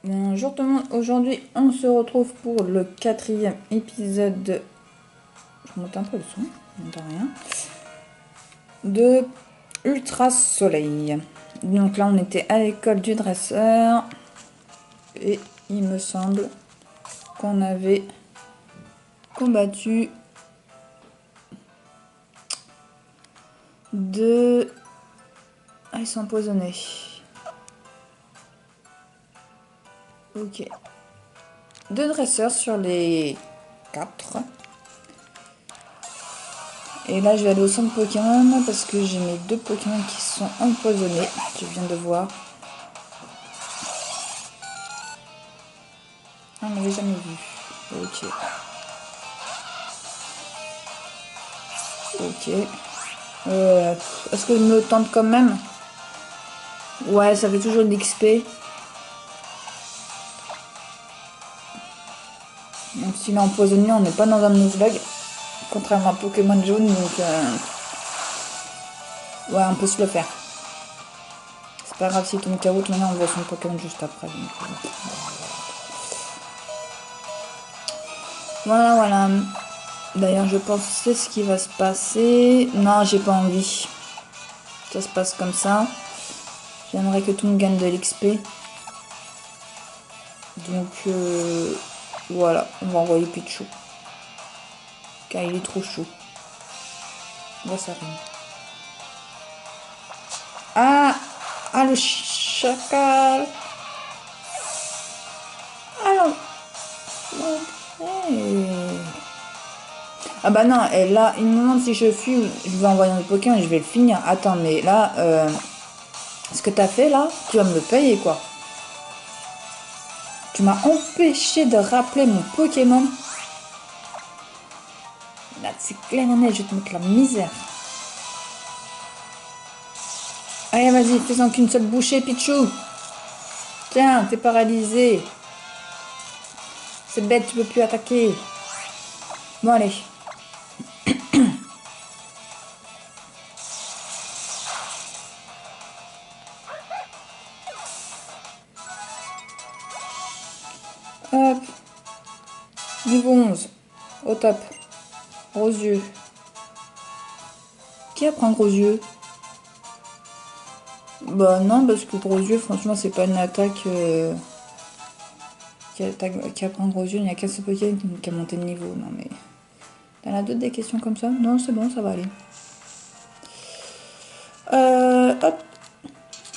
Bonjour tout le monde, aujourd'hui on se retrouve pour le 4e épisode de... Je monte un peu le son, de rien. De Ultra Soleil. Donc là on était à l'école du dresseur. Et il me semble qu'on avait combattu deux... Ah, ils sont empoisonnés. Ok. 2 dresseurs sur les 4. Et là, je vais aller au centre Pokémon parce que j'ai mes 2 Pokémon qui sont empoisonnés. Je viens de voir. Ah, on l'avait jamais vu. Ok. Ok. Est-ce que je me tente quand même? Ouais, ça fait toujours de l'XP. Même s'il est empoisonné, on n'est pas dans un Nuzlocke. Contrairement à Pokémon jaune, donc... Ouais, on peut se le faire. C'est pas grave s'il tombe KO, maintenant on voit son Pokémon juste après. Donc, voilà. D'ailleurs, je pense que c'est ce qui va se passer. Non, j'ai pas envie. Ça se passe comme ça. J'aimerais que tout le monde gagne de l'XP. Donc, voilà. On va envoyer Pichu. Car il est trop chaud. Ouais, ça rime. Ah, le chacal. Alors, ah bah non, et là, il me demande si je fuis ou je vais envoyer un Pokémon et je vais le finir. Attends, mais là, ce que t'as fait là, tu vas me le payer quoi. Tu m'as empêché de rappeler mon Pokémon. Là, c'est clair et net, je vais te mettre la misère. Allez, vas-y, fais-en qu'une seule bouchée, Pichou. Tiens, t'es paralysé. C'est bête, tu peux plus attaquer. Bon, allez. Hop. Niveau 11. Au top. Gros yeux. Qui apprend gros yeux? Bah non, parce que gros yeux, franchement, c'est pas une attaque qui apprend gros yeux. Il n'y a qu'un seul Pokémon qui a monté de niveau. Non, mais... T'en as d'autres des questions comme ça? Non, c'est bon, ça va aller. Hop.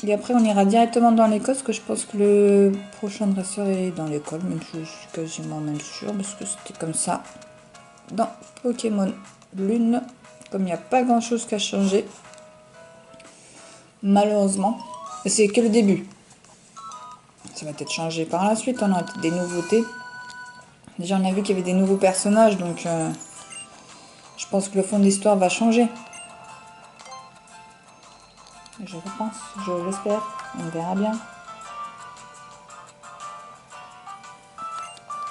Et après, on ira directement dans l'école, parce que je pense que le prochain dresseur est dans l'école, même si je suis quasiment même sûre, parce que c'était comme ça dans Pokémon Lune, comme il n'y a pas grand chose qu'à changer, malheureusement. Et c'est que le début. Ça va peut-être changer par la suite, on aura peut-être des nouveautés. Déjà, on a vu qu'il y avait des nouveaux personnages, donc je pense que le fond de l'histoire va changer. Je pense, je l'espère, on verra bien.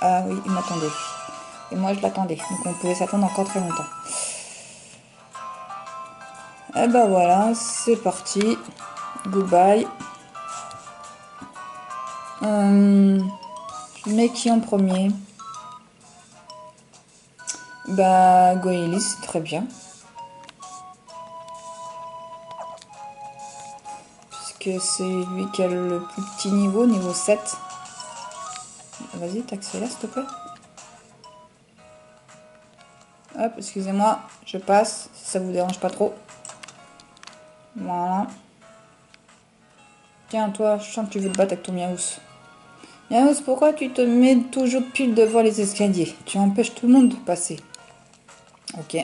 Ah oui, il m'attendait. Et moi, je l'attendais. Donc, on pouvait s'attendre encore très longtemps. Et ben voilà, c'est parti. Goodbye. Je mets qui en premier? Bah, Goélis, très bien. Puisque c'est lui qui a le plus petit niveau 7. Vas-y, t'accélères s'il te plaît. Hop, excusez-moi, je passe, si ça vous dérange pas trop. Voilà. Tiens, toi, je sens que tu veux te battre avec ton Miaous. Miaous, pourquoi tu te mets toujours pile devant les escaliers? Tu empêches tout le monde de passer. Ok.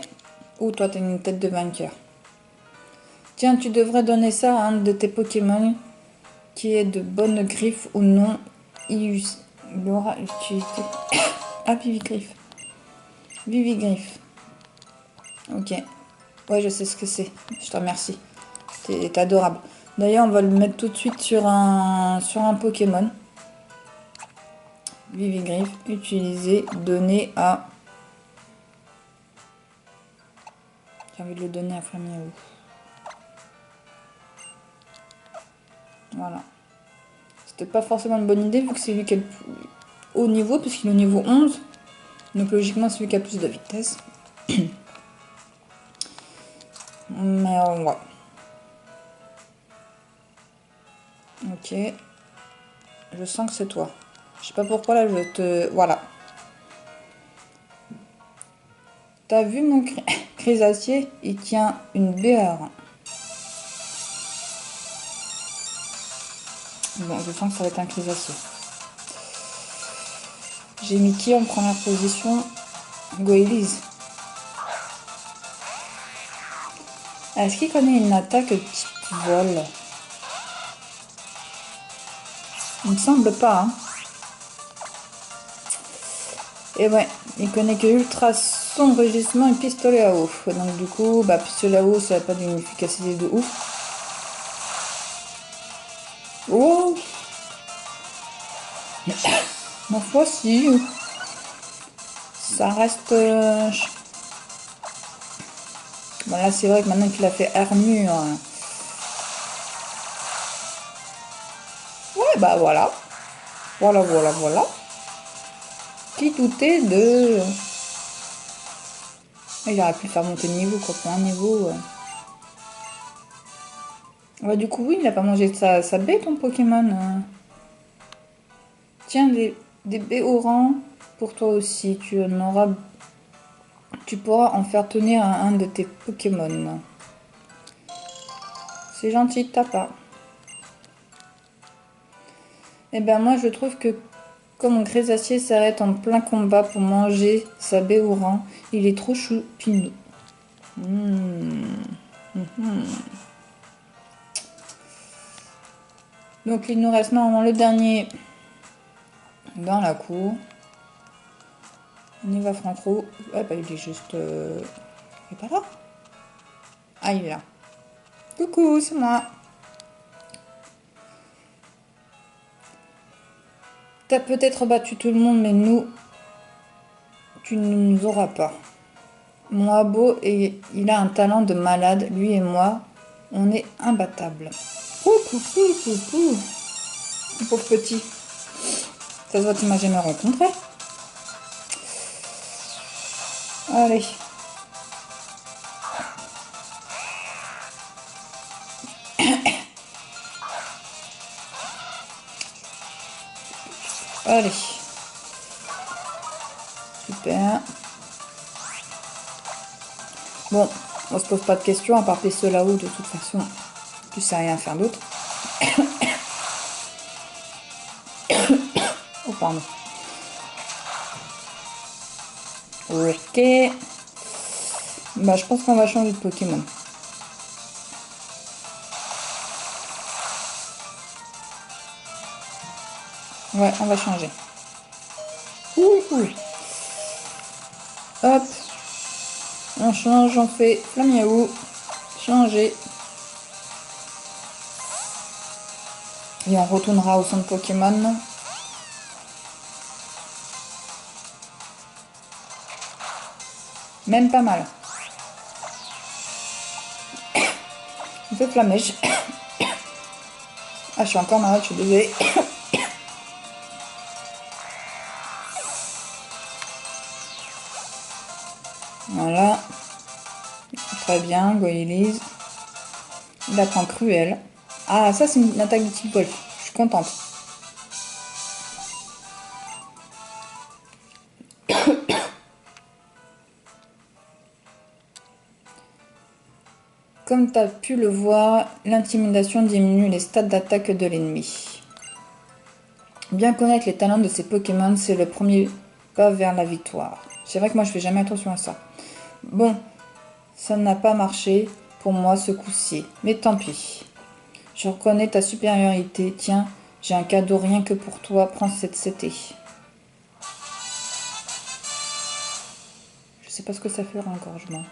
Ou toi, t'as une tête de vainqueur. Tiens, tu devrais donner ça à un de tes Pokémon qui est de bonne griffe ou non. Il aura utilité. Ah, Vivigriffe. Vivigriffe. Ok. Ouais, je sais ce que c'est. Je te remercie. T'es adorable. D'ailleurs, on va le mettre tout de suite sur un Pokémon. Vivigriffe. Utiliser. Donner à... J'ai envie de le donner à Flaméo. Voilà. C'était pas forcément une bonne idée vu que c'est lui qui est le plus haut niveau, puisqu'il est au niveau 11. Donc logiquement, c'est lui qui a plus de vitesse. Mais ouais. Ok. Je sens que c'est toi. Je sais pas pourquoi là, je te... Voilà. T'as vu mon Crésacier? Il tient une BR. Bon, je sens que ça va être un Crésacier. J'ai mis qui en première position? Goélise. Est-ce qu'il connaît une attaque type vol? Il me semble pas. Hein. Et ouais, il connaît que ultra son, rugissement et pistolet à eau. Donc du coup, bah pistolet à eau, ça n'a pas d'une efficacité de ouf. Oh, ma foi si. Ça reste... Bon là c'est vrai que maintenant qu'il a fait armure... Ouais bah voilà. Voilà. Qui doutait de... Il aurait pu faire monter le niveau quoi, pour un niveau... Ouais du coup oui, il a pas mangé sa baie ton Pokémon. Tiens, des baies orangs pour toi aussi. Tu pourras en faire tenir à un de tes Pokémon. C'est gentil de ta part. Et ben moi je trouve que comme mon Crésacier s'arrête en plein combat pour manger sa baie orange, il est trop choupinou. Donc il nous reste normalement le dernier dans la cour. On y va Franco. Ah bah il est juste... Il est pas là. Ah il est là. Coucou, c'est moi. T'as peut-être battu tout le monde, mais nous, tu ne nous auras pas. Mon abo, il a un talent de malade. Lui et moi, on est imbattables. Coucou. Pauvre petit. Ça se voit que tu m'as jamais rencontré. Allez. Allez. Super. Bon, on se pose pas de questions, à part pisser là-haut, de toute façon, tu sais rien faire d'autre. Oh, pardon. Ok. Bah, je pense qu'on va changer de Pokémon. Ouais, on va changer. Ouh. Hop. On change, on fait Flamiaou. Changer. Et on retournera au centre Pokémon. Même pas mal. On fait Flamèche. Ah, je suis encore malade, je suis désolée. Voilà. Très bien, Goélise. Il apprend Cruel. Ah, ça, c'est une attaque de type golf. Je suis contente. Comme tu as pu le voir, l'intimidation diminue les stats d'attaque de l'ennemi. Bien connaître les talents de ces Pokémon, c'est le premier pas vers la victoire. C'est vrai que moi, je fais jamais attention à ça. Bon, ça n'a pas marché pour moi ce coup-ci, mais tant pis. Je reconnais ta supériorité. Tiens, j'ai un cadeau rien que pour toi. Prends cette CT. Je sais pas ce que ça fait, engorgement.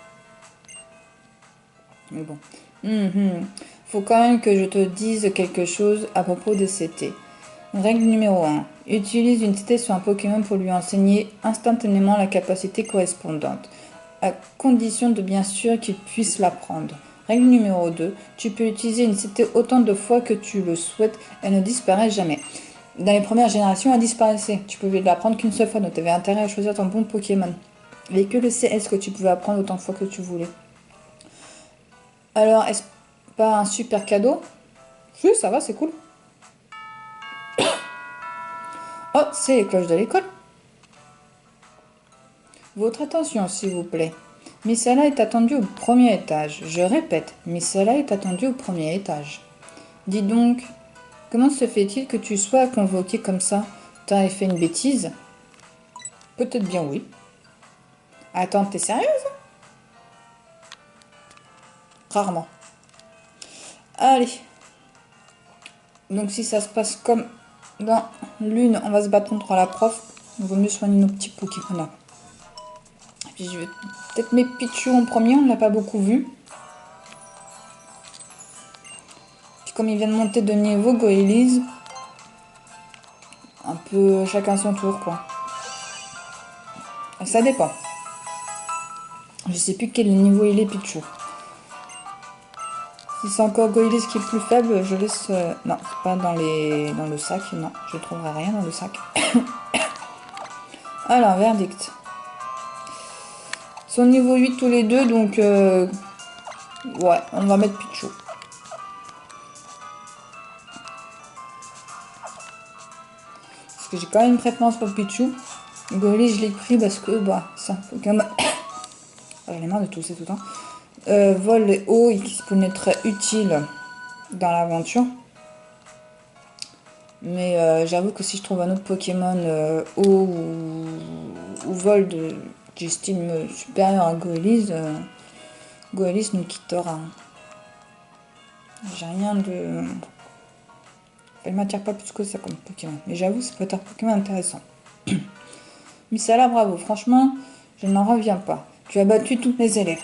Mais bon. Faut quand même que je te dise quelque chose à propos des CT. Règle numéro 1. Utilise une CT sur un Pokémon pour lui enseigner instantanément la capacité correspondante, à condition de bien sûr qu'il puisse l'apprendre. Règle numéro 2. Tu peux utiliser une cité autant de fois que tu le souhaites. Elle ne disparaît jamais. Dans les premières générations, elle disparaissait. Tu pouvais l'apprendre qu'une seule fois, donc tu avais intérêt à choisir ton bon Pokémon. Et que le CS que tu pouvais apprendre autant de fois que tu voulais. Alors, est-ce pas un super cadeau? Oui, ça va, c'est cool. Oh, c'est les cloches de l'école. Votre attention, s'il vous plaît. Missala est attendue au premier étage. Je répète, Missala est attendue au premier étage. Dis donc, comment se fait-il que tu sois convoqué comme ça? T'as fait une bêtise? Peut-être bien oui. Attends, t'es sérieuse? Rarement. Allez. Donc si ça se passe comme dans l'une, on va se battre contre la prof. Il vaut mieux soigner nos petits Pokémon. Puis je vais peut-être mettre Pichu en premier, on ne l'a pas beaucoup vu. Puis comme il vient de monter de niveau, Goélise, un peu chacun son tour quoi. Ça dépend. Je sais plus quel niveau il est Pichu. Si c'est encore Goélise qui est plus faible, je laisse... Non, c'est pas dans le sac. Non, je ne trouverai rien dans le sac. Alors, verdict. Son niveau 8 tous les deux, donc... Ouais, on va mettre Pichu. Parce que j'ai quand même une préférence pour Pichu. Goélise, je l'ai pris parce que, bah, ça, faut quand même... J'en ai marre de tousser tout le temps. Vol et eau, et qui se peut être très utile dans l'aventure. Mais j'avoue que si je trouve un autre Pokémon eau ou vol j'estime supérieur à Goélise, Goélise nous quittera. J'ai rien de... Elle m'attire pas plus que ça comme Pokémon. Mais j'avoue, ça peut être un Pokémon intéressant. Missala, bravo. Franchement, je n'en reviens pas. Tu as battu tous mes élèves.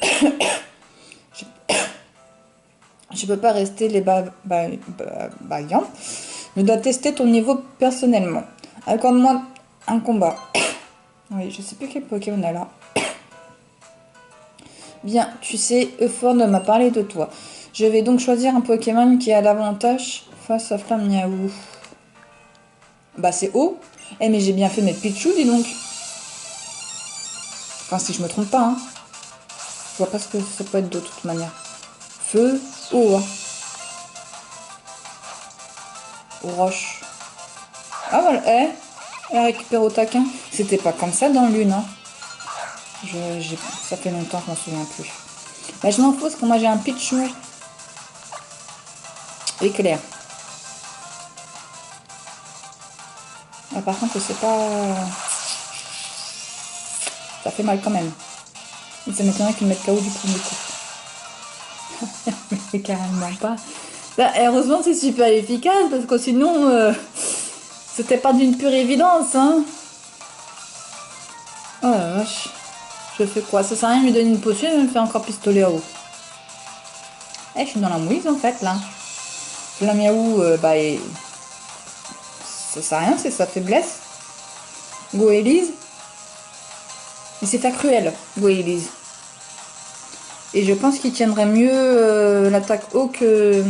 Je peux pas rester les baillant. Je dois tester ton niveau personnellement. Accorde-moi un combat. Oui, je sais plus quel Pokémon a là. Bien, tu sais, Euphorne m'a parlé de toi. Je vais donc choisir un Pokémon qui a l'avantage face à Flammiaou. Bah c'est eau. Eh mais j'ai bien fait mettre Pichu, dis donc. Enfin si je me trompe pas, hein. Je vois pas ce que ça peut être de toute manière. Feu, eau, hein. Roche. Ah voilà, elle récupère au taquin. C'était pas comme ça dans l'une, hein. Ça fait longtemps que je m'en souviens plus. Bah, je m'en fous parce que moi j'ai un Pichu éclair. Ah, par contre, c'est pas... Ça fait mal quand même. Et ça m'étonnerait qu'ils mettent KO du premier coup. Mais carrément pas. Bah, heureusement, c'est super efficace parce que sinon, c'était pas d'une pure évidence. Hein. Oh la vache. Je fais quoi? Ça sert à rien de lui donner une potion et de me faire encore pistolet à eau. Eh, je suis dans la mouise en fait là. La miaou, ça sert à rien, c'est sa faiblesse. Goélise. Il s'est fait cruel, Goélise. Et je pense qu'il tiendrait mieux l'attaque eau que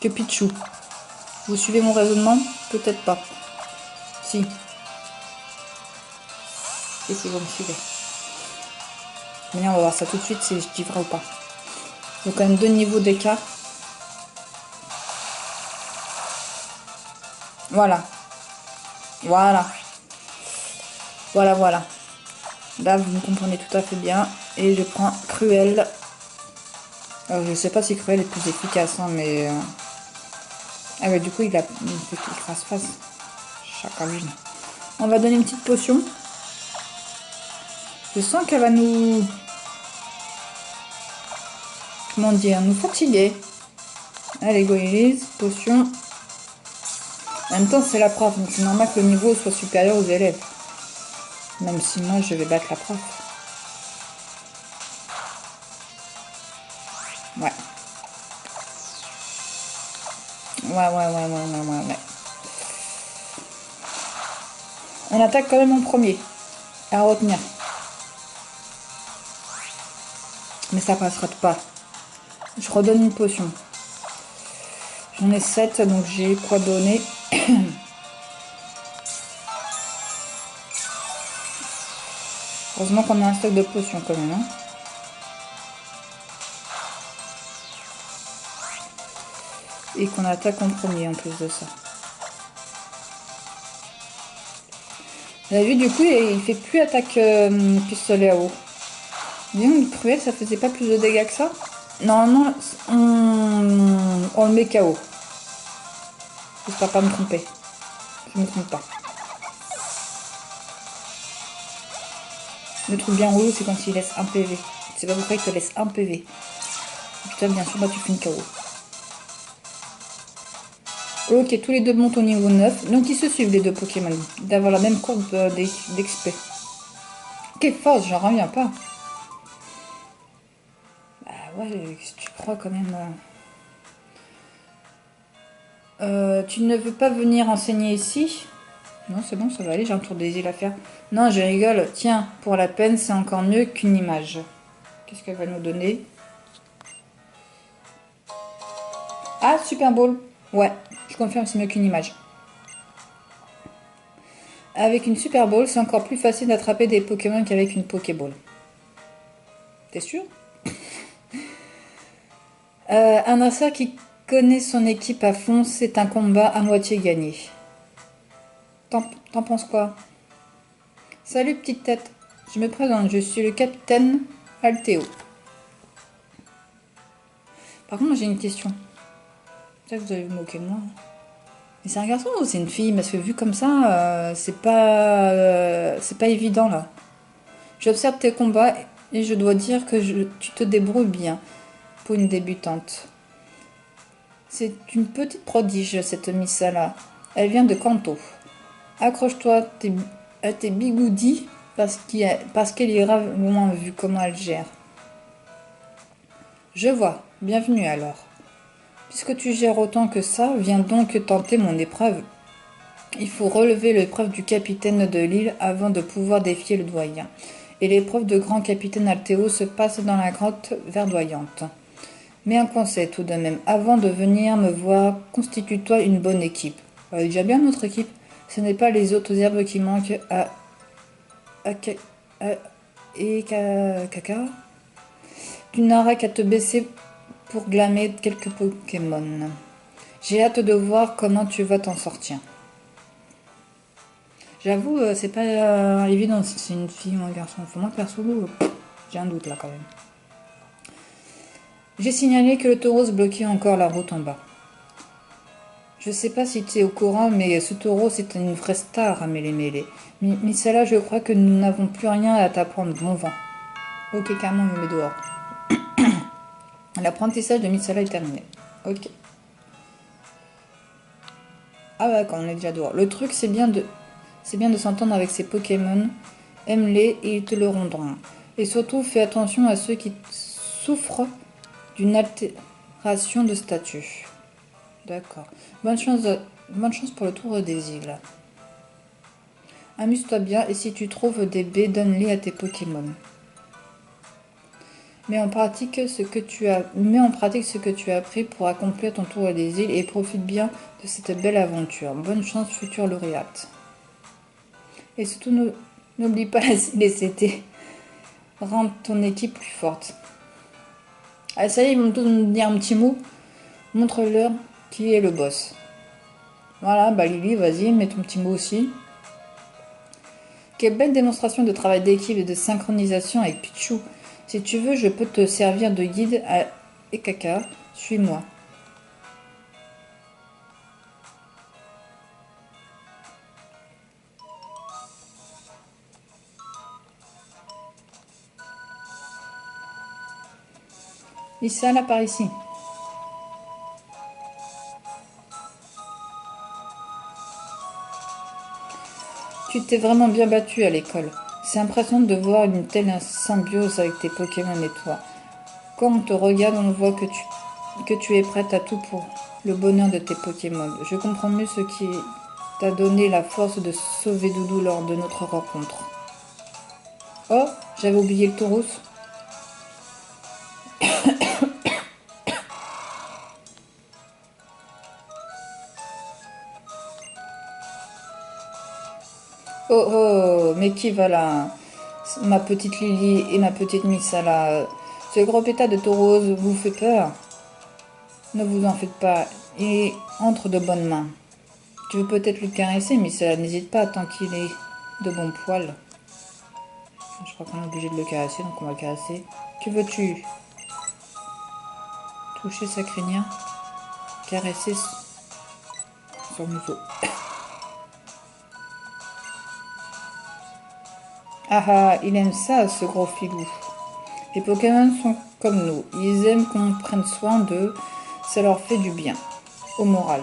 Pichu. Vous suivez mon raisonnement? Peut-être pas. Si. Et si vous me suivez. Mais on va voir ça tout de suite si je dis vrai ou pas. Il y a quand même 2 niveaux d'écart. Voilà. Voilà. Voilà, voilà. Là, vous me comprenez tout à fait bien. Et je prends Cruel. Je sais pas si Cruel est plus efficace, hein, mais... Ah ouais, du coup, il a une petite crasse-face. Chacun. On va donner une petite potion. Je sens qu'elle va nous... Comment dire? Nous fatiguer. Allez, Goélise, potion. En même temps, c'est la prof, donc c'est normal que le niveau soit supérieur aux élèves. Même si moi, je vais battre la prof. Ouais. Ouais. On attaque quand même en premier. À retenir. Mais ça passera pas. Je redonne une potion. J'en ai 7, donc j'ai quoi donner. Heureusement qu'on a un stock de potions quand même. Hein. Et qu'on attaque en premier en plus de ça. Vous avez vu, du coup, il fait plus attaque pistolet à eau. Disons, une cruelle, ça faisait pas plus de dégâts que ça. Normalement, on le met KO. J'espère pas me tromper. Je me trompe pas. Le truc bien relou, c'est quand il laisse un PV. Je sais pas pourquoi il te laisse un PV. Putain, bien sûr, bah tu finis KO. Ok, tous les deux montent au niveau 9. Donc ils se suivent les deux Pokémon. D'avoir la même courbe d'XP. Quelle force, j'en reviens pas. Bah ouais, tu crois quand même. Tu ne veux pas venir enseigner ici? Non, c'est bon, ça va aller, j'ai un tour des îles à faire. Non, je rigole. Tiens, pour la peine, c'est encore mieux qu'une image. Qu'est-ce qu'elle va nous donner? Ah, Super Bowl. Ouais, je confirme, c'est mieux qu'une image. Avec une Super Bowl, c'est encore plus facile d'attraper des Pokémon qu'avec une Pokéball. T'es sûr? Un dresseur qui connaît son équipe à fond, c'est un combat à moitié gagné. T'en penses quoi? Salut petite tête, je me présente, je suis le capitaine Altéo. Par contre, j'ai une question. Ça, vous allez vous moquer de moi. Mais c'est un garçon ou c'est une fille? Parce que vu comme ça, c'est pas évident là. J'observe tes combats et je dois dire que tu te débrouilles bien pour une débutante. C'est une petite prodige cette Missa là. Elle vient de Kanto. Accroche-toi à tes bigoudis parce qu'elle ira loin vu comment elle gère. Je vois. Bienvenue alors. Puisque tu gères autant que ça, viens donc tenter mon épreuve. Il faut relever l'épreuve du capitaine de l'île avant de pouvoir défier le doyen. Et l'épreuve de grand capitaine Altéo se passe dans la grotte verdoyante. Mais un conseil tout de même, avant de venir me voir, constitue-toi une bonne équipe. Déjà bien notre équipe. Ce n'est pas les autres herbes qui manquent et caca. Tu n'auras qu'à te baisser pour glamer quelques Pokémon. J'ai hâte de voir comment tu vas t'en sortir. J'avoue, c'est pas évident si c'est une fille ou un garçon. Faut moi perso, j'ai un doute là quand même. J'ai signalé que le taureau bloquait encore la route en bas. Je sais pas si tu es au courant, mais ce taureau c'est une vraie star à mêler. Mais celle-là, je crois que nous n'avons plus rien à t'apprendre, bon vent. Ok, carrément, on me met dehors. L'apprentissage de Mitsala est terminé. Ok. Ah ouais, quand on est déjà dehors. Le truc, c'est bien de s'entendre avec ces Pokémon. Aime-les et ils te le rendront. Et surtout, fais attention à ceux qui souffrent d'une altération de statut. D'accord. Bonne chance pour le tour des îles. Amuse-toi bien et si tu trouves des baies, donne-les à tes Pokémon. Mets en pratique ce que tu as appris pour accomplir ton tour des îles et profite bien de cette belle aventure. Bonne chance, future lauréate. Et surtout, n'oublie pas les CT. Rends ton équipe plus forte. Ah, ça y est, ils vont tous nous dire un petit mot. Montre-leur qui est le boss. Voilà, bah Lily, vas-y, mets ton petit mot aussi. Quelle belle démonstration de travail d'équipe et de synchronisation avec Pichou. Si tu veux, je peux te servir de guide à Ekaka. Suis-moi. Issa, là, par ici. Tu t'es vraiment bien battu à l'école. C'est impressionnant de voir une telle symbiose avec tes Pokémon et toi. Quand on te regarde, on voit que tu es prête à tout pour le bonheur de tes Pokémon. Je comprends mieux ce qui t'a donné la force de sauver Doudou lors de notre rencontre. Oh, j'avais oublié le Tauros. Oh oh, mais qui va là? Ma petite Lily et ma petite Missala. Ce gros pétard de taureuse vous fait peur? Ne vous en faites pas, il entre de bonnes mains. Tu veux peut-être le caresser, Missala, n'hésite pas tant qu'il est de bon poil. Je crois qu'on est obligé de le caresser, donc on va le caresser. Que veux-tu? Toucher sa crinière, caresser son museau. Ah ah, il aime ça, ce gros filou. Les Pokémon sont comme nous, ils aiment qu'on prenne soin d'eux, ça leur fait du bien, au moral.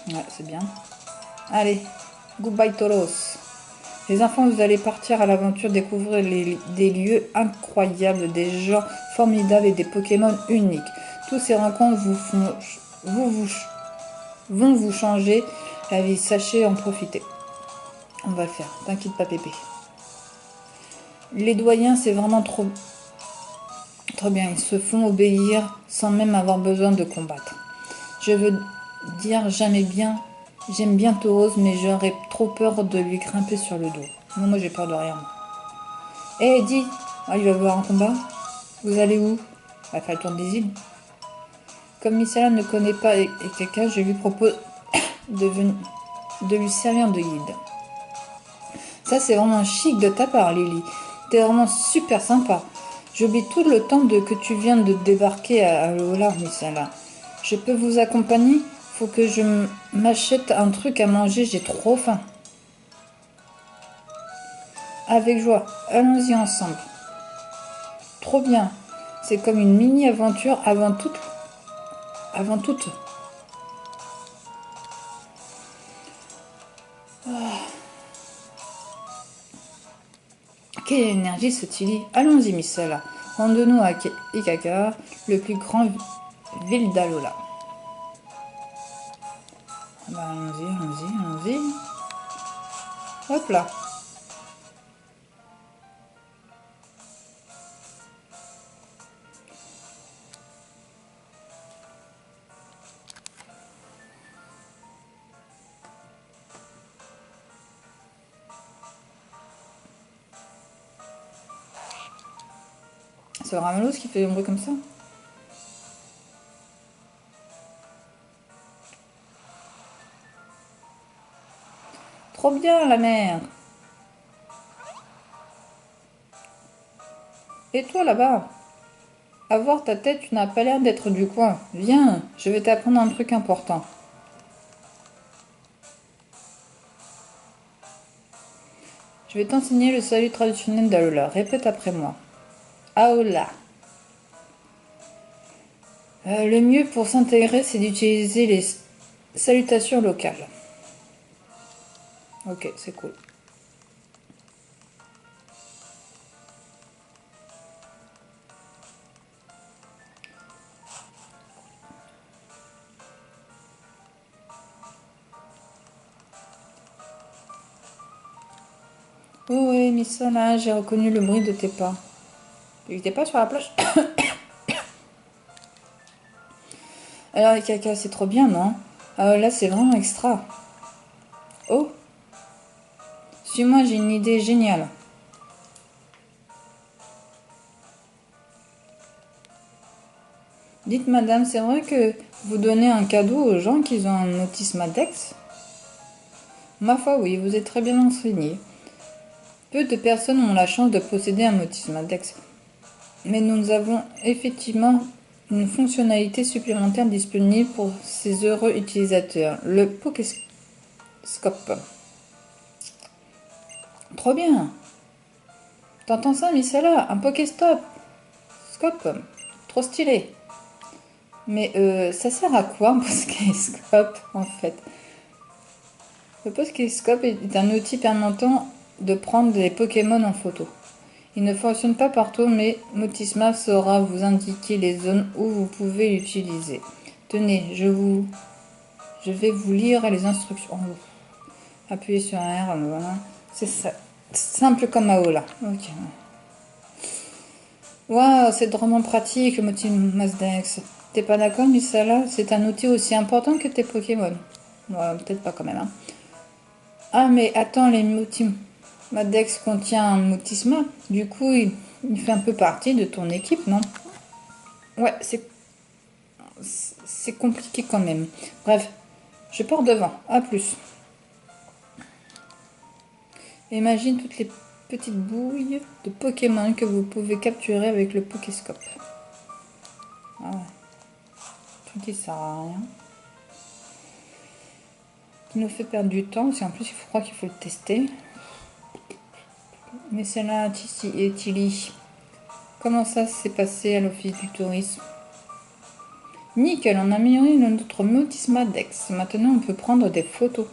Ouais, c'est bien. Allez, goodbye Toros. Les enfants, vous allez partir à l'aventure, découvrir des lieux incroyables, des gens formidables et des Pokémon uniques. Toutes ces rencontres vont vous changer la vie, sachez en profiter. On va le faire, t'inquiète pas Pépé. Les doyens, c'est vraiment trop bien, ils se font obéir sans même avoir besoin de combattre. Je veux dire, j'aime bien Tauros, mais j'aurais trop peur de lui grimper sur le dos. Non, moi j'ai peur de rien. Eh, dis, il va y avoir un combat. Vous allez où? On va faire le tour des îles. Comme Missala ne connaît pas Ekeka, je lui propose de lui servir de guide. Ça, c'est vraiment chic de ta part, Lily. T'es vraiment super sympa. J'oublie tout le temps que tu viens de débarquer à Lola, Missala. Je peux vous accompagner? Faut que je m'achète un truc à manger, j'ai trop faim. Avec joie, allons-y ensemble. Trop bien. C'est comme une mini-aventure avant toute. Quelle énergie ce Tilly. Allons-y, Missala. Rendons-nous à Ikaka, le plus grand ville d'Alola. Bah, allons-y. Hop là. C'est Ramalos qui fait un bruit comme ça? Trop bien, la mer. Et toi, là-bas? À voir ta tête, tu n'as pas l'air d'être du coin. Viens, je vais t'apprendre un truc important. Je vais t'enseigner le salut traditionnel d'Alola. Répète après moi. Aola. Le mieux pour s'intégrer, c'est d'utiliser les salutations locales. Ok, c'est cool. Oh oui, Missala, j'ai reconnu le bruit de tes pas. Tu n'étais pas sur la plage? Alors, les caca, c'est trop bien, non? Là, c'est vraiment extra. Oh, suis-moi, j'ai une idée géniale. Dites, madame, c'est vrai que vous donnez un cadeau aux gens qui ont un autisme index? Ma foi, oui, vous êtes très bien enseigné. Peu de personnes ont la chance de posséder un autisme index. Mais nous avons effectivement une fonctionnalité supplémentaire disponible pour ces heureux utilisateurs, le Pokéscope. Trop bien. T'entends ça, Missala? Un Pokéstop. Scope. Trop stylé. Mais ça sert à quoi un Pokéscope en fait? Le Pokéscope est un outil permettant de prendre des Pokémon en photo. Il ne fonctionne pas partout, mais Motisma saura vous indiquer les zones où vous pouvez l'utiliser. Tenez, je vais vous lire les instructions. Appuyez sur R, voilà. C'est ça. Simple comme Aola. Ok. Waouh, c'est vraiment pratique le Motimasdex. T'es pas d'accord, Missala? C'est un outil aussi important que tes Pokémon. Ouais, peut-être pas quand même. Hein. Ah, mais attends, les Motimadex contient un Motisma. Du coup, il fait un peu partie de ton équipe, non? Ouais, c'est compliqué quand même. Bref, je pars devant. À plus. Imagine toutes les petites bouilles de Pokémon que vous pouvez capturer avec le Pokéscope. Ah ouais, tout qui sert à rien. Qui nous fait perdre du temps, parce qu'en plus, je crois qu'il faut le tester. Mais c'est là, Tissi et Tilly. Comment ça s'est passé à l'office du tourisme? Nickel, on a amélioré notre Motisma Dex. Maintenant, on peut prendre des photos.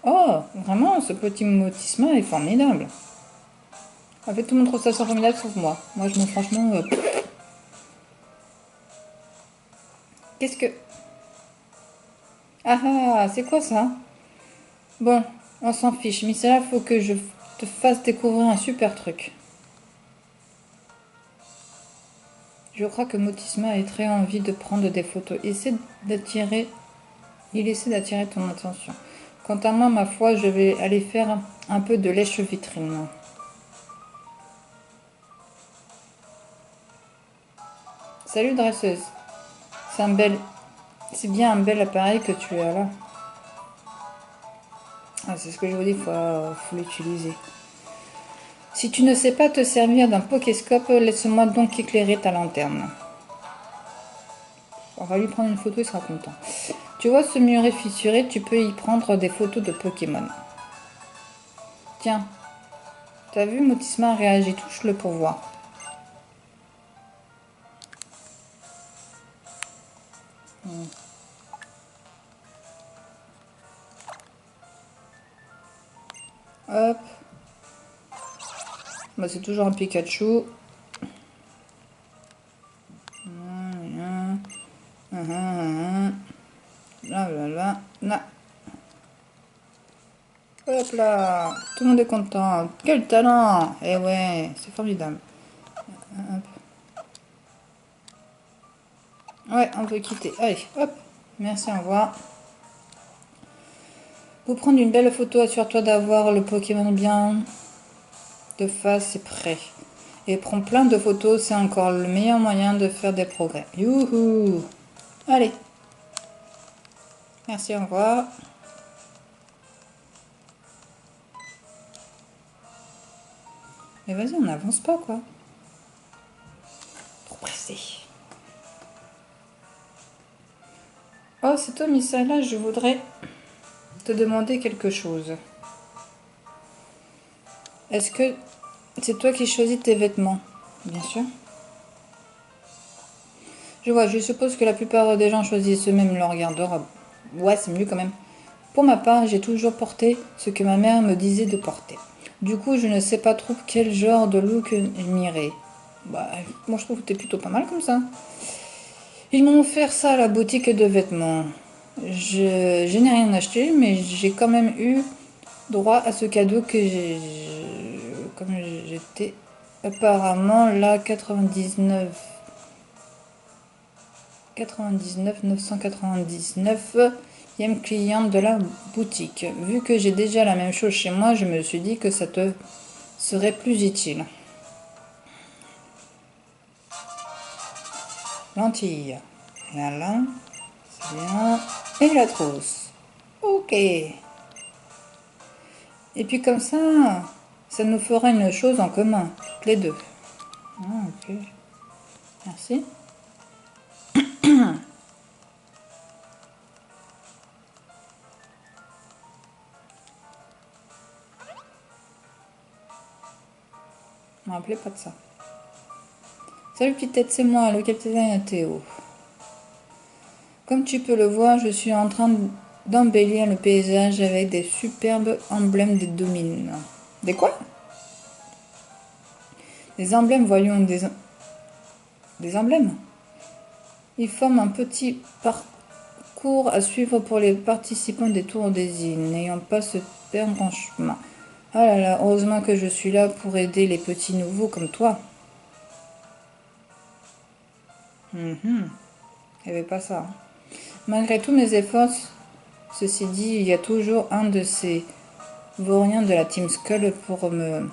Oh, vraiment, ce petit Motisma est formidable. En fait, tout le monde trouve ça formidable sauf moi. Moi, je me franchement... Qu'est-ce que... Ah ah, c'est quoi ça? Bon, on s'en fiche. Mais c'est là, faut que je te fasse découvrir un super truc. Je crois que Motisma a très envie de prendre des photos. Il essaie d'attirer ton attention. Quant à moi, ma foi, je vais aller faire un peu de lèche-vitrine. Salut dresseuse. C'est bien un bel appareil que tu as là. Ah, c'est ce que je vous dis, faut l'utiliser. Si tu ne sais pas te servir d'un Pokéscope, laisse-moi donc éclairer ta lanterne. On va lui prendre une photo, il sera content. Tu vois ce muret fissuré, tu peux y prendre des photos de Pokémon. Tiens, t'as vu, Motisma a réagi, touche-le pour voir. Hop. Bah, c'est toujours un Pikachu. Là, là, là, là. Hop là. Tout le monde est content. Quel talent. Eh ouais, c'est formidable. Hop. Ouais, on peut quitter. Allez, hop. Merci, au revoir. Pour prendre une belle photo, assure-toi d'avoir le Pokémon bien de face et prêt. Et prends plein de photos, c'est encore le meilleur moyen de faire des progrès. Youhou! Allez. Merci, au revoir. Mais vas-y, on n'avance pas, quoi. Trop pressé. Oh, c'est toi, Missa, là, je voudrais te demander quelque chose. Est-ce que c'est toi qui choisis tes vêtements? Bien sûr. Je vois, je suppose que la plupart des gens choisissent eux-mêmes leur garde-robe. Ouais, c'est mieux quand même. Pour ma part, j'ai toujours porté ce que ma mère me disait de porter. Du coup, je ne sais pas trop quel genre de look m'irait. Bah, moi je trouve que t'es plutôt pas mal comme ça. Ils m'ont offert ça à la boutique de vêtements. Je n'ai rien acheté, mais j'ai quand même eu droit à ce cadeau comme j'étais apparemment la 999e cliente de la boutique. Vu que j'ai déjà la même chose chez moi, je me suis dit que ça te serait plus utile. Lentilles. Voilà. C'est bien. Et la trousse. Ok. Et puis comme ça nous fera une chose en commun, toutes les deux. Ah, ok. Merci. Je me rappelais pas de ça. Salut petite tête, c'est moi, le capitaine Théo. Comme tu peux le voir, je suis en train d'embellir le paysage avec des superbes emblèmes des domines. Des quoi? Des emblèmes, voyons, des emblèmes. Ils forment un petit parcours à suivre pour les participants des tours des îles, n'ayant pas se perdre en chemin. Ah là là, heureusement que je suis là pour aider les petits nouveaux comme toi. Il n'y avait pas ça. Malgré tous mes efforts, Ceci dit, il y a toujours un de ces vauriens de la Team Skull pour me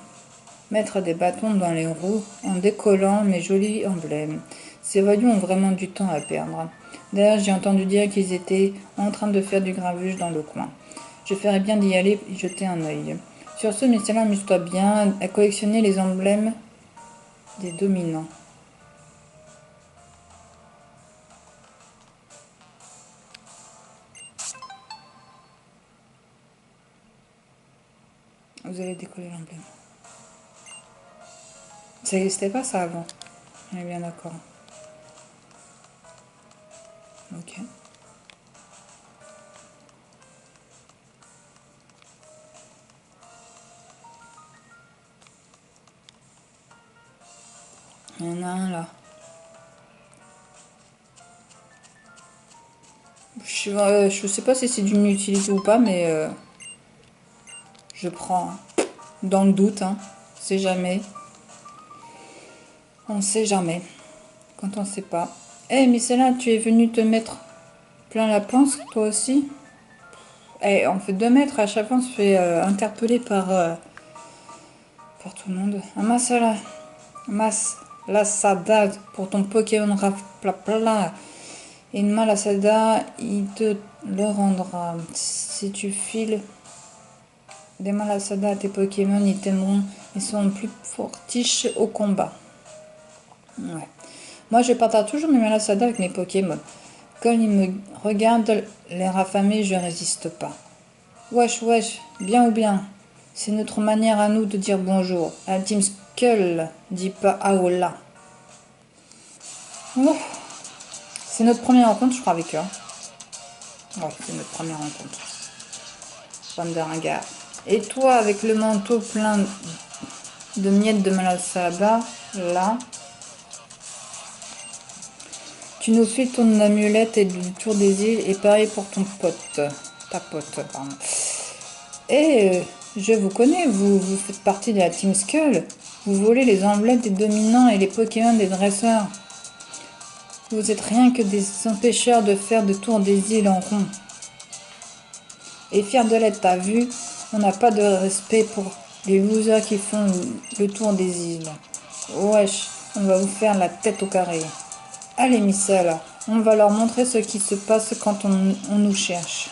mettre des bâtons dans les roues en décollant mes jolis emblèmes. Ces voyous ont vraiment du temps à perdre. D'ailleurs, j'ai entendu dire qu'ils étaient en train de faire du gravuge dans le coin. Je ferais bien d'y aller y jeter un œil. Sur ce, Mystella, amuse-toi bien à collectionner les emblèmes des dominants. Vous allez décoller l'emblème. Ça n'existait pas ça avant. On est bien d'accord. Ok. Il y en a un là. Je sais pas si c'est d'une utilité ou pas, mais je prends dans le doute. Hein. On sait jamais. On sait jamais. Quand on sait pas. Eh, mais celle-là, tu es venu te mettre plein la panse, toi aussi? Eh, on fait 2 mètres. À chaque fois, on se fait interpeller par tout le monde. Masala. Mas la sada pour ton Pokémon Raplapla. Et Malasada, il te le rendra. Si tu files des Malasada à tes Pokémon, ils t'aimeront. Ils seront plus fortiches au combat. Ouais. Moi, je partage toujours mes Malasada avec mes Pokémon. Quand ils me regardent, l'air affamé, je résiste pas. Wesh, wesh, bien ou bien? C'est notre manière à nous de dire bonjour. À Team Skull, dis pas Aola. Oh. C'est notre première rencontre, je crois, avec eux. Ouais, c'est notre première rencontre. Bande de ringard. Et toi, avec le manteau plein de miettes de Malasada, là, tu nous files ton amulette et du tour des îles, et pareil pour ton pote. Ta pote, pardon. Et je vous connais, vous faites partie de la Team Skull. Vous volez les emblèmes des dominants et les Pokémon des dresseurs. Vous êtes rien que des empêcheurs de faire de tour des îles en rond. Et fier de l'être, t'as vu, on n'a pas de respect pour les losers qui font le tour des îles. Wesh, on va vous faire la tête au carré. Allez, Missel, on va leur montrer ce qui se passe quand on nous cherche.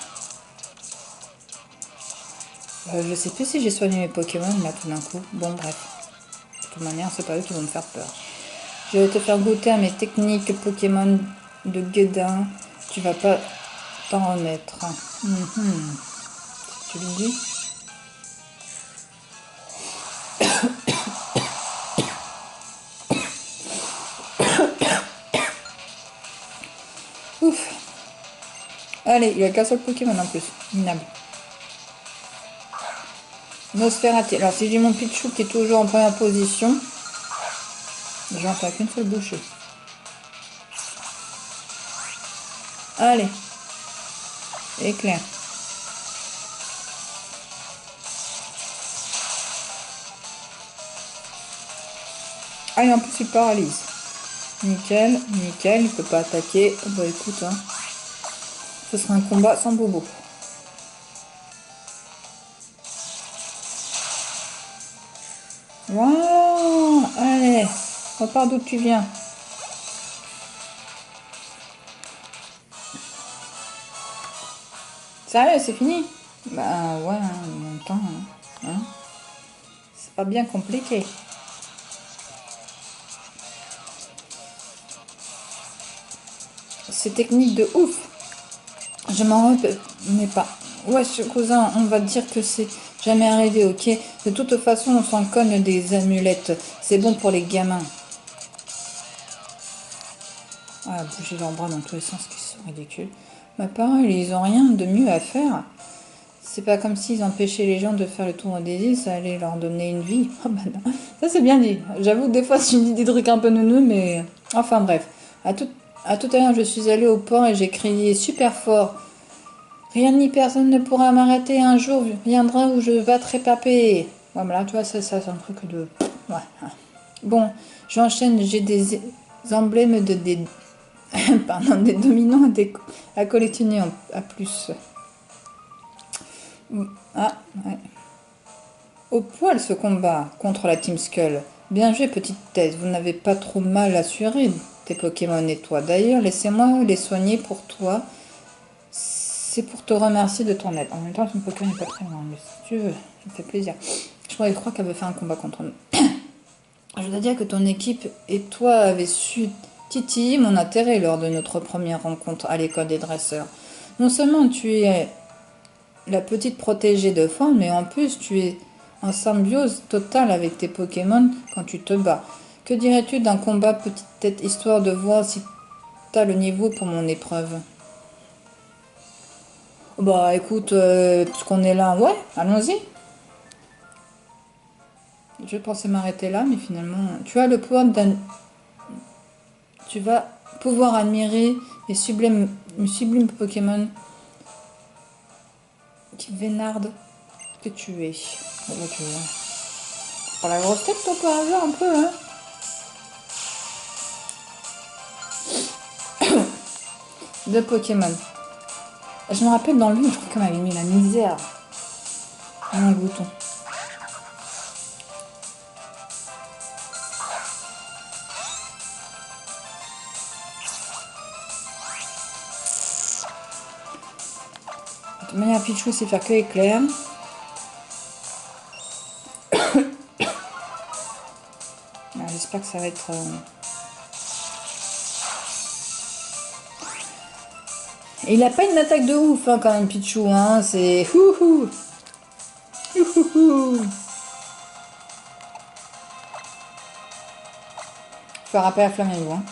Je sais plus si j'ai soigné mes Pokémon là tout d'un coup. Bon, bref. De toute manière, c'est pas eux qui vont me faire peur. Je vais te faire goûter à mes techniques Pokémon de guédin. Tu vas pas t'en remettre. Tu le dis? Ouf. Allez, il a qu'un seul Pokémon en plus. Minable. Nosferati. Alors, si j'ai mon Pichou qui est toujours en première position, je vais en faire qu'une seule bouchée. Allez. Éclair. Ah, et en plus, il paralyse. Nickel, nickel, il peut pas attaquer. Bah écoute, hein, ce sera un combat sans bobo. Voilà, allez, repars d'où tu viens. Sérieux, c'est fini? Bah ouais, en même temps, hein, c'est pas bien compliqué. C'est technique de ouf. Je m'en remets pas. Ouais, cousin, on va dire que c'est jamais arrivé, ok? De toute façon, on s'en cogne des amulettes. C'est bon pour les gamins. Ah, bouger leurs bras dans tous les sens, qui sont ridicules. Ma parole, ils ont rien de mieux à faire. C'est pas comme s'ils empêchaient les gens de faire le tour des îles, ça allait leur donner une vie. Oh bah non. Ça c'est bien dit. J'avoue que des fois c'est une idée de truc un peu neuneux, mais... Enfin bref. À tout à l'heure, je suis allée au port et j'ai crié super fort. Rien ni personne ne pourra m'arrêter. Un jour viendra où je battrai papé. Ouais, mais là, tu vois, ça c'est un truc de... Ouais. Bon, j'enchaîne. J'ai des emblèmes des dominants à collectionner à plus. Ah, ouais. Au poil ce combat contre la Team Skull. Bien joué, petite tête. Vous n'avez pas trop mal assuré tes Pokémon et toi. D'ailleurs, laissez-moi les soigner pour toi. C'est pour te remercier de ton aide. En même temps, ton Pokémon n'est pas très loin, mais si tu veux, ça me fait plaisir. Je crois qu'elle veut faire un combat contre nous. Je dois dire que ton équipe et toi avez su titiller mon intérêt lors de notre première rencontre à l'école des dresseurs. Non seulement tu es la petite protégée de forme, mais en plus tu es en symbiose totale avec tes Pokémon quand tu te bats. Que dirais-tu d'un combat petite tête, histoire de voir si t'as le niveau pour mon épreuve? Bah écoute, puisqu'on est là, ouais, allons-y. Je pensais m'arrêter là, mais finalement, tu as le pouvoir d'un... Tu vas pouvoir admirer les sublimes Pokémon qui vénardent que tu es. Oh, bah, tu vois. Pour la grosse tête, toi, par hasard, un peu, hein. De Pokémon. Je me rappelle dans le livre, je crois qu'on avait mis la misère. Un bouton. De toute manière, Pichou sait faire que éclair. J'espère que ça va être... Et il a pas une attaque de ouf, hein, quand même, Pichou, hein. C'est... Houhou. Houhou. Faire appel à Flamingo, hein.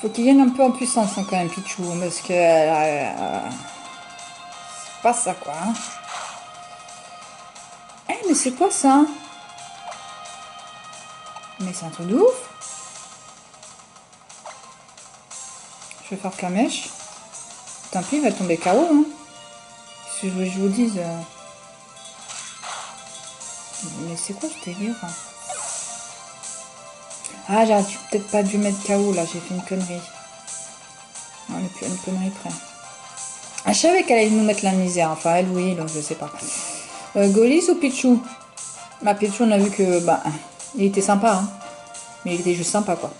Faut qu'il vienne un peu en puissance, hein, quand même, Pichou, parce que... c'est pas ça, quoi, hein. Eh, mais c'est quoi, ça? Mais c'est un truc de ouf. Je vais faire Kamèche. Tant pis, il va tomber KO, hein. Si je vous dise... Mais c'est quoi ce délire, hein? Ah, j'aurais peut-être pas dû mettre KO, là, j'ai fait une connerie. Non, on est plus à une connerie près. Ah, je savais qu'elle allait nous mettre la misère. Enfin, elle, oui, donc je sais pas. Golis ou Pichou? Bah, Pichou, on a vu que, bah, il était sympa, hein. Mais il était juste sympa, quoi.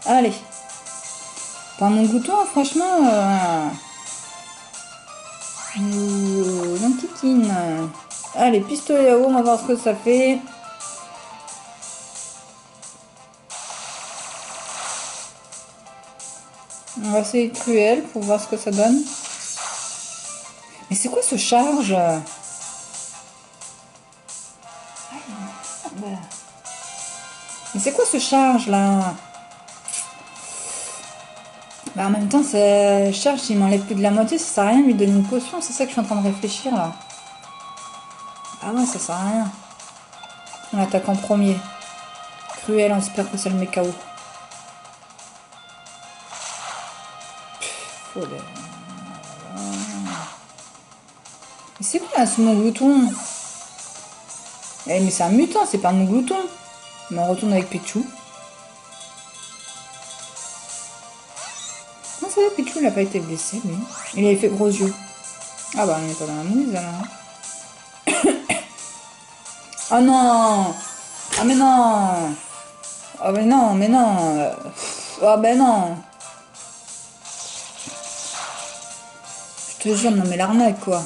Allez. Par mon gouton, franchement, l'antiquine. Allez, pistolet à eau, on va voir ce que ça fait. On va essayer cruel pour voir ce que ça donne. Mais c'est quoi ce charge? Mais c'est quoi ce charge là? Bah en même temps, ce charge, s'il m'enlève plus de la moitié, ça sert à rien de lui donner une potion. C'est ça que je suis en train de réfléchir là. Ah ouais, ça sert à rien. On attaque en premier. Cruel, on espère que ça le met KO. Mais c'est quoi là, ce mon glouton? Eh mais c'est un mutant, c'est pas mon glouton. Mais on retourne avec Pichou. Non, ça va, Pichou, il a pas été blessé, lui. Il avait fait gros yeux. Ah bah, on n'est pas dans la mouise, alors. Oh non! Ah mais non! Oh mais non, mais non! Oh ben non! Je te jure, non mais l'arnaque, quoi.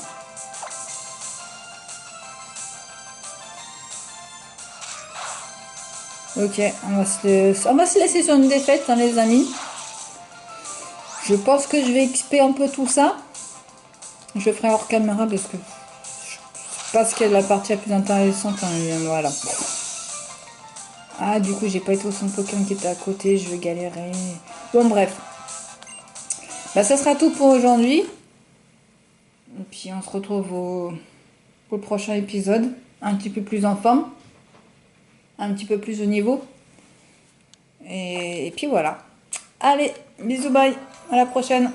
Ok, on va se laisser sur une défaite, hein, les amis. Je pense que je vais XP un peu tout ça. Je ferai hors caméra parce que je pense que la partie la plus intéressante, hein, voilà. Ah, du coup, j'ai pas été au centre Pokémon qui était à côté, je vais galérer. Bon, bref. Bah, ça sera tout pour aujourd'hui. Et puis, on se retrouve au prochain épisode. Un petit peu plus en forme. Un petit peu plus au niveau. Et puis voilà. Allez, bisous, bye. À la prochaine.